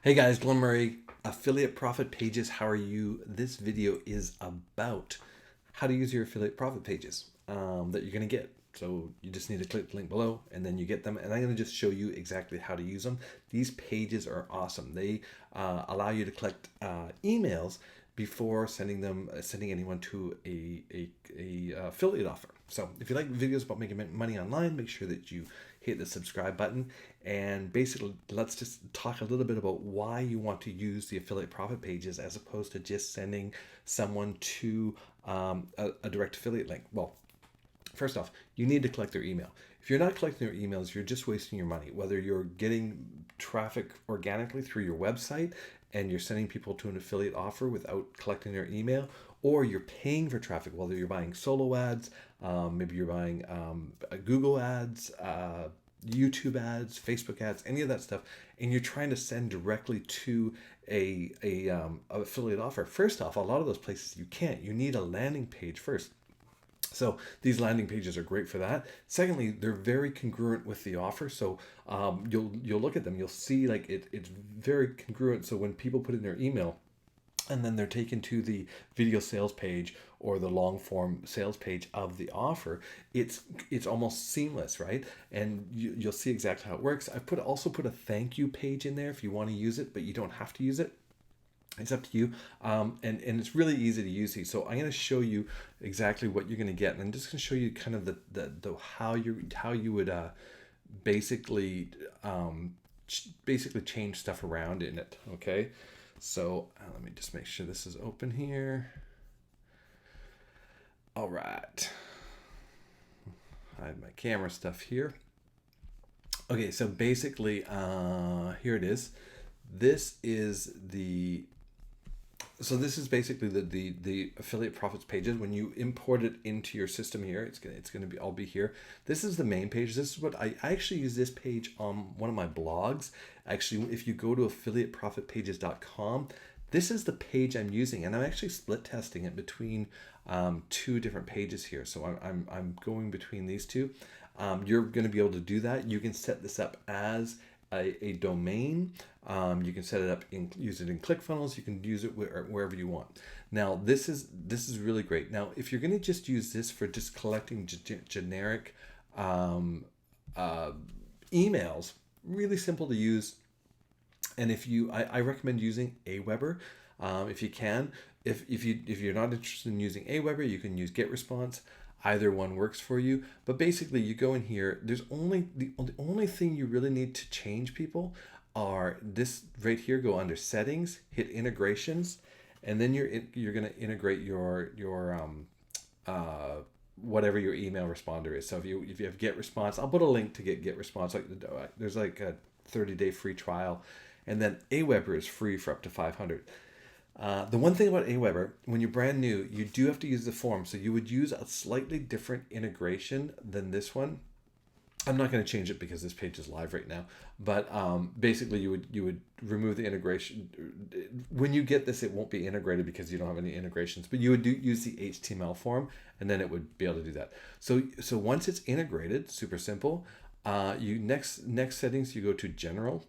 Hey guys, Glenn Murray, Affiliate Profit Pages. How are you? This video is about how to use your affiliate profit pages that you're going to get. So you just need to click the link below and then you get them. And I'm going to just show you exactly how to use them. These pages are awesome. They allow you to collect emails before sending anyone to a affiliate offer. So if you like videos about making money online, make sure that you hit the subscribe button. And basically, let's just talk a little bit about why you want to use the affiliate profit pages as opposed to just sending someone to a direct affiliate link. Well, first off, you need to collect their email. If you're not collecting their emails, you're just wasting your money. Whether you're getting traffic organically through your website and you're sending people to an affiliate offer without collecting their email, or you're paying for traffic, whether you're buying solo ads, maybe you're buying Google ads, YouTube ads, Facebook ads, any of that stuff, and you're trying to send directly to a affiliate offer. First off, a lot of those places you can't. You need a landing page first. So these landing pages are great for that. Secondly, they're very congruent with the offer. So you'll look at them, you'll see like it's very congruent. So when people put in their email, and then they're taken to the video sales page or the long form sales page of the offer, it's almost seamless, right? And you'll see exactly how it works. I've also put a thank you page in there if you want to use it, but you don't have to use it. It's up to you, and it's really easy to use these. So I'm going to show you exactly what you're going to get, and I'm just going to show you kind of the how you would basically change stuff around in it. Okay, so let me just make sure this is open here. All right, I have my camera stuff here. Okay, so basically, here it is. This is basically the affiliate profits pages. When you import it into your system here, it's gonna be all be here. This is the main page. This is what I actually use this page on one of my blogs. Actually, if you go to affiliateprofitpages.com, this is the page I'm using, and I'm actually split testing it between two different pages here. So I'm going between these two. You're going to be able to do that. You can set this up as a domain. You can set it up use it in ClickFunnels. You can use it wherever you want. Now this is really great. Now if you're going to just use this for just collecting generic emails, really simple to use. And I recommend using Aweber if you can. If you're not interested in using Aweber, you can use GetResponse. Either one works for you, but basically you go in here. There's the only thing you really need to change, people, are this right here. Go under settings, hit integrations, and then you're going to integrate your whatever your email responder is. So if you have GetResponse, I'll put a link to GetResponse. There's like a 30-day free trial, and then Aweber is free for up to 500. The one thing about Aweber, when you're brand new, you do have to use the form. So you would use a slightly different integration than this one. I'm not going to change it because this page is live right now. But basically, you would remove the integration. When you get this, it won't be integrated because you don't have any integrations. But you would use the HTML form, and then it would be able to do that. So once it's integrated, super simple. You next settings, you go to General.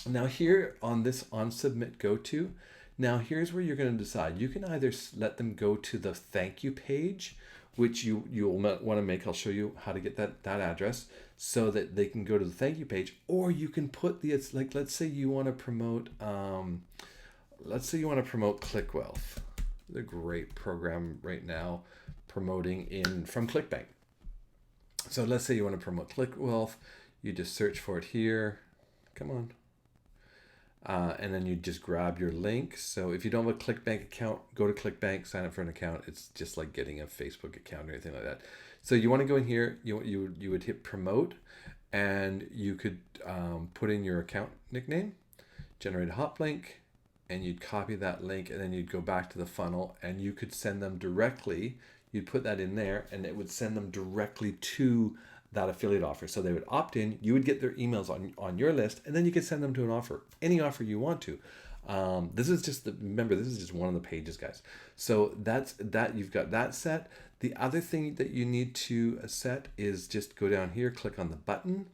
Now here on Submit Go To. Now here's where you're going to decide. You can either let them go to the thank you page, which you'll want to make. I'll show you how to get that address so that they can go to the thank you page, or you can put let's say you want to promote ClickWealth. The great program right now promoting from ClickBank. So let's say you want to promote ClickWealth. You just search for it here. Come on. And then you just grab your link. So if you don't have a ClickBank account, go to ClickBank, sign up for an account. It's just like getting a Facebook account or anything like that. So you want to go in here, you would hit promote, and you could put in your account nickname, generate a hop link, and you'd copy that link, and then you'd go back to the funnel, and you could send them directly. You'd put that in there, and it would send them directly to that affiliate offer. So they would opt in, you would get their emails on your list, and then you could send them to an offer, any offer you want to. This is just one of the pages, guys. So you've got that set. The other thing that you need to set is just go down here, click on the button,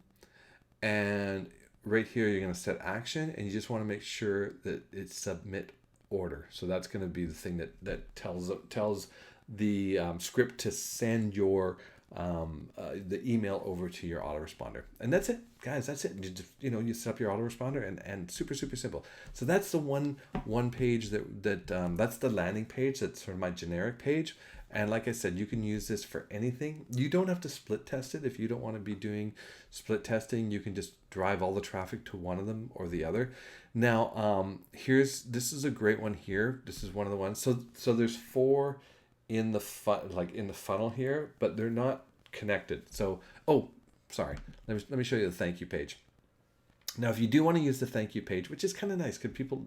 and right here, you're going to set action, and you just want to make sure that it's submit order. So that's going to be the thing that tells the script to send your the email over to your autoresponder. And that's it, guys. That's it. You just, you set up your autoresponder, and super simple. So that's the one page that's the landing page. That's sort of my generic page. And like I said, you can use this for anything. You don't have to split test it. If you don't want to be doing split testing, you can just drive all the traffic to one of them or the other. Now, this is a great one here. This is one of the ones. So there's 4 in the funnel here, but they're not connected. So, sorry. Let me show you the thank you page. Now, if you do want to use the thank you page, which is kind of nice, because people,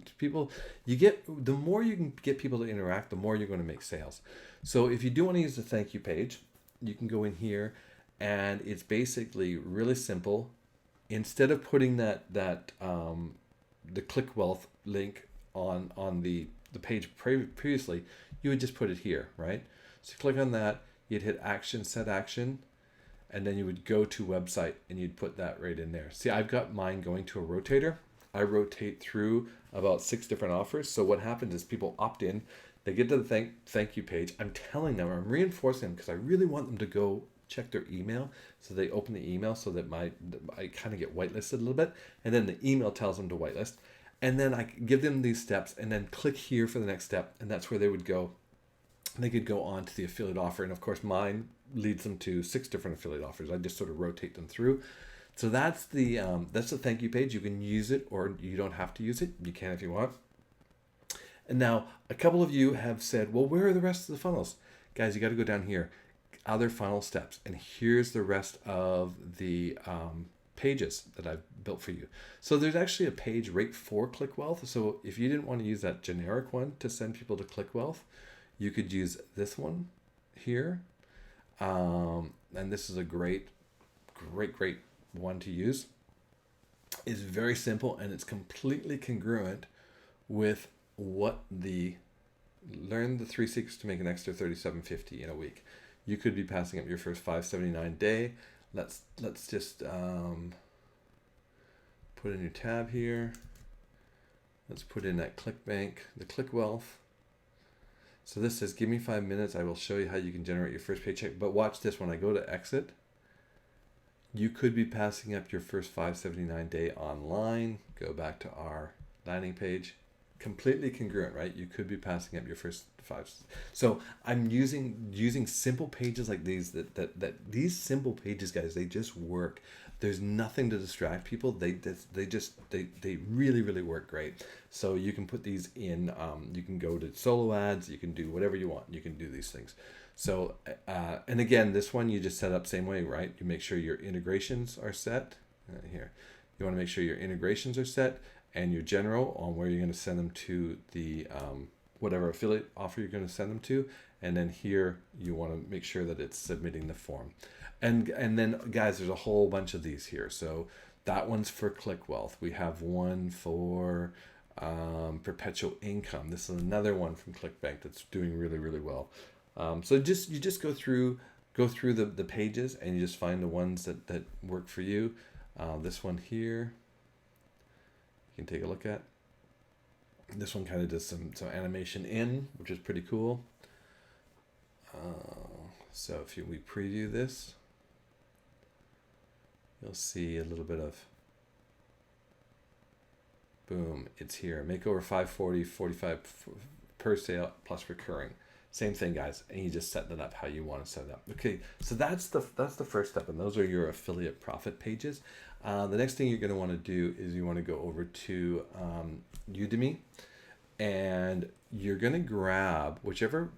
the more you can get people to interact, the more you're going to make sales. So if you do want to use the thank you page, you can go in here, and it's basically really simple. Instead of putting the ClickWealth link on the page previously, you would just put it here, right? So you click on that, you'd hit action, set action, and then you would go to website, and you'd put that right in there. See, I've got mine going to a rotator. I rotate through about 6 different offers. So what happens is people opt in, they get to the thank you page. I'm telling them, I'm reinforcing them, because I really want them to go check their email. So they open the email so that I kind of get whitelisted a little bit. And then the email tells them to whitelist. And then I give them these steps, and then click here for the next step. And that's where they would go. They could go on to the affiliate offer. And of course, mine leads them to 6 different affiliate offers. I just sort of rotate them through. So that's the thank you page. You can use it, or you don't have to use it. You can if you want. And now a couple of you have said, well, where are the rest of the funnels? Guys, you got to go down here, other funnel steps. And here's the rest of the pages that I've built for you. So there's actually a page right for ClickWealth. So if you didn't want to use that generic one to send people to ClickWealth, you could use this one here. And this is a great one to use. It's very simple, and it's completely congruent with what learn the 3 secrets to make an extra $37.50 in a week. You could be passing up your first $5.79 day. Let's just put in your tab here. Let's put in that ClickBank, the ClickWealth. So this says, give me 5 minutes. I will show you how you can generate your first paycheck. But watch this. When I go to exit, you could be passing up your first $5.79 day online. Go back to our landing page. Completely congruent, right? You could be passing up your first 5. So I'm using simple pages like these. That these simple pages, guys, they just work. There's nothing to distract people. They really work great. So you can put these in. You can go to solo ads. You can do whatever you want. You can do these things. So and again, this one you just set up same way, right? You make sure your integrations are set. Here, you want to make sure your integrations are set, and your general on where you're going to send them to the whatever affiliate offer you're going to send them to. And then here you want to make sure that it's submitting the form. And then, guys, there's a whole bunch of these here. So that one's for ClickWealth. We have one for perpetual income. This is another one from ClickBank that's doing really well. So you just go through the pages, and you just find the ones that work for you. This one here, you can take a look at. This one kind of does some animation in, which is pretty cool. So if we preview this, you'll see a little bit of, boom, it's here. Make over 540, 45 per sale plus recurring. Same thing, guys, and you just set that up how you want to set it up. Okay, so that's the first step, and those are your affiliate profit pages. The next thing you're going to want to do is you want to go over to Udemy, and you're going to grab whichever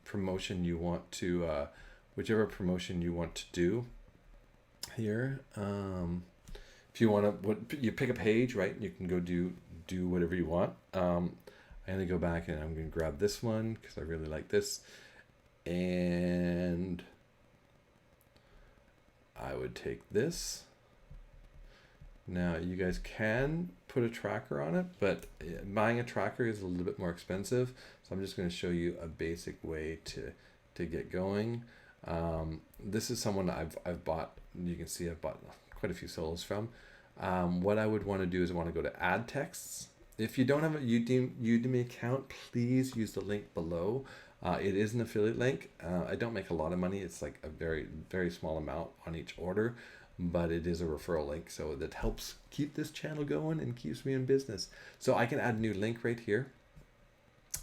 promotion you want to do here. If you want to, you pick a page, right? You can go do whatever you want. I'm going to go back, and I'm going to grab this one because I really like this. And I would take this. Now, you guys can put a tracker on it, but buying a tracker is a little bit more expensive. So I'm just going to show you a basic way to get going. This is someone I've bought. You can see I've bought quite a few solos from. What I would want to do is I want to go to add texts. If you don't have a Udemy account, please use the link below. It is an affiliate link. I don't make a lot of money. It's like a very, very small amount on each order, but it is a referral link. So that helps keep this channel going and keeps me in business. So I can add a new link right here.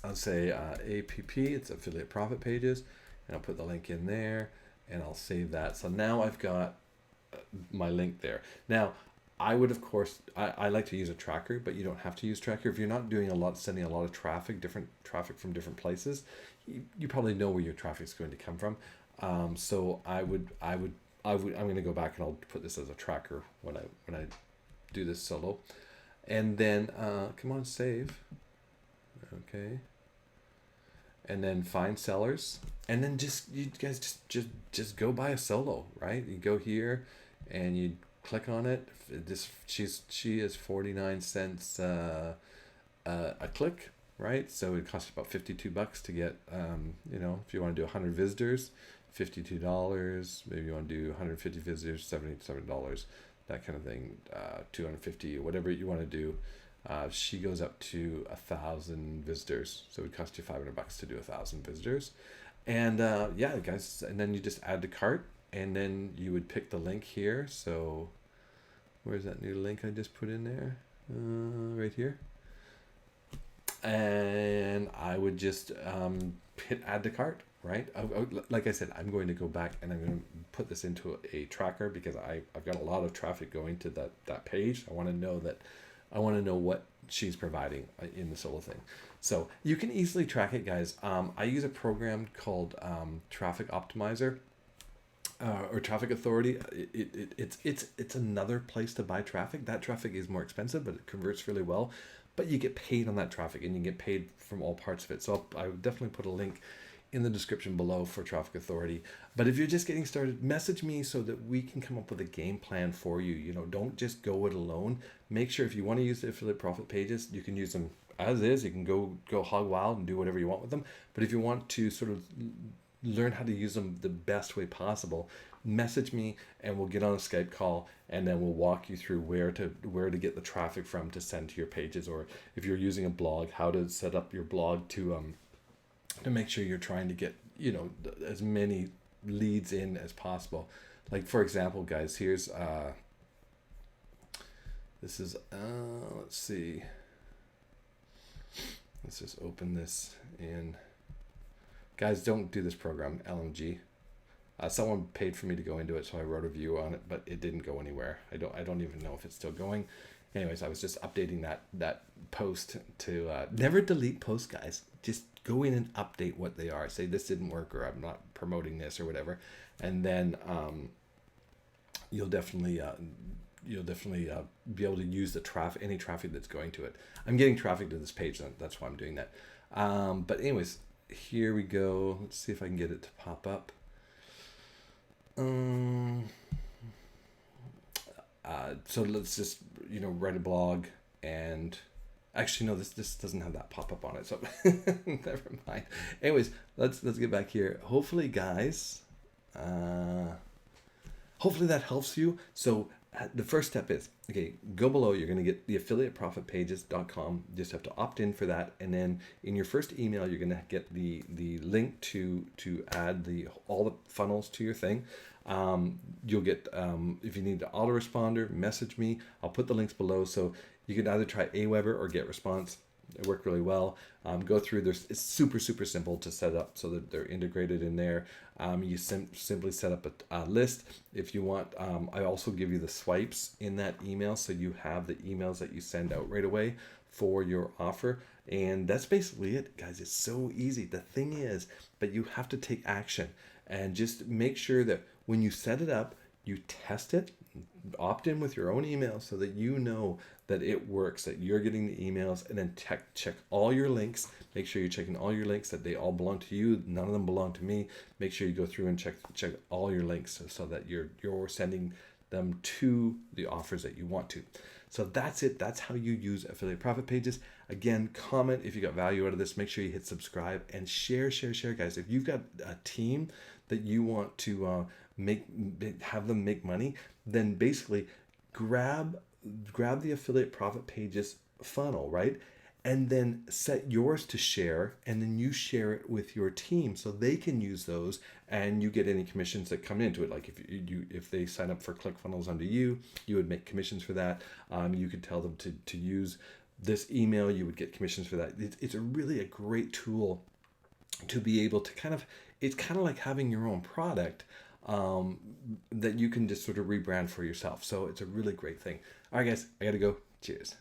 I'll say APP, it's affiliate profit pages, and I'll put the link in there and I'll save that. So now I've got my link there. Now, I would, of course, I like to use a tracker, but you don't have to use tracker. If you're not doing a lot, sending a lot of traffic, different traffic from different places, you probably know where your traffic is going to come from. So I'm going to go back and I'll put this as a tracker when I do this solo. And then, come on, save. Okay. And then find sellers. And then you guys just go buy a solo, right? You go here and you click on it. She is 49 cents a click, right? So it costs about $52 to get if you want to do 100 visitors, $52. Maybe you want to do 150 visitors, $77, that kind of thing. 250, whatever you want to do. She goes up to 1,000 visitors, so it would cost you $500 to do 1,000 visitors. And yeah, guys, and then you just add to cart, and then you would pick the link here. So where's that new link I just put in there? Right here. And I would just hit add to cart, right? Like I said, I'm going to go back and I'm going to put this into a tracker because I've got a lot of traffic going to that page. I want to know what she's providing in the solo thing. So you can easily track it, guys. I use a program called Traffic Optimizer or Traffic Authority. It's another place to buy traffic. That traffic is more expensive, but it converts really well. But you get paid on that traffic, and you get paid from all parts of it. So I would definitely put a link in the description below for Traffic Authority. But if you're just getting started, message me so that we can come up with a game plan for you. You know, don't just go it alone. Make sure if you want to use the affiliate profit pages, you can use them as is. You can go hog wild and do whatever you want with them. But if you want to sort of learn how to use them the best way possible, message me and we'll get on a Skype call and then we'll walk you through where to get the traffic from to send to your pages, or if you're using a blog, how to set up your blog to make sure you're trying to get as many leads in as possible. Like for example, guys, here's this is let's see, let's just open this in. Guys, don't do this program, LMG. Someone paid for me to go into it, so I wrote a review on it, but it didn't go anywhere. I don't even know if it's still going. Anyways, I was just updating that post to never delete posts, guys. Just go in and update what they are. Say this didn't work, or I'm not promoting this, or whatever, and then you'll definitely be able to use any traffic that's going to it. I'm getting traffic to this page, that's why I'm doing that. But anyways, here we go. Let's see if I can get it to pop up. So let's just write a blog, and actually no, this doesn't have that pop up on it, so never mind. Anyways, let's get back here. Hopefully, guys, hopefully that helps you. So the first step is, okay, go below. You're going to get the affiliateprofitpages.com. You just have to opt in for that, and then in your first email, you're going to get the link to add all the funnels to your thing. You'll get if you need the autoresponder, message me. I'll put the links below, so you can either try Aweber or GetResponse. They work really well. Go through. It's super simple to set up so that they're integrated in there. You simply set up a list. If you want, I also give you the swipes in that email, so you have the emails that you send out right away for your offer. And that's basically it, guys. It's so easy. The thing is, but you have to take action and just make sure that when you set it up, you test it, opt in with your own email so that you know that it works, that you're getting the emails, and then check all your links. Make sure you're checking all your links, that they all belong to you. None of them belong to me. Make sure you go through and check all your links so that you're sending them to the offers that you want to. So that's it. That's how you use affiliate profit pages. Again, comment if you got value out of this. Make sure you hit subscribe and share, guys. If you've got a team that you want to have them make money, then basically grab grab the affiliate profit pages funnel, right? And then set yours to share, and then you share it with your team so they can use those, and you get any commissions that come into it. Like if they sign up for ClickFunnels under you, you would make commissions for that. You could tell them to use this email, you would get commissions for that. It's really a great tool to be able to it's kind of like having your own product that you can just sort of rebrand for yourself. So it's a really great thing. All right, guys, I got to go. Cheers.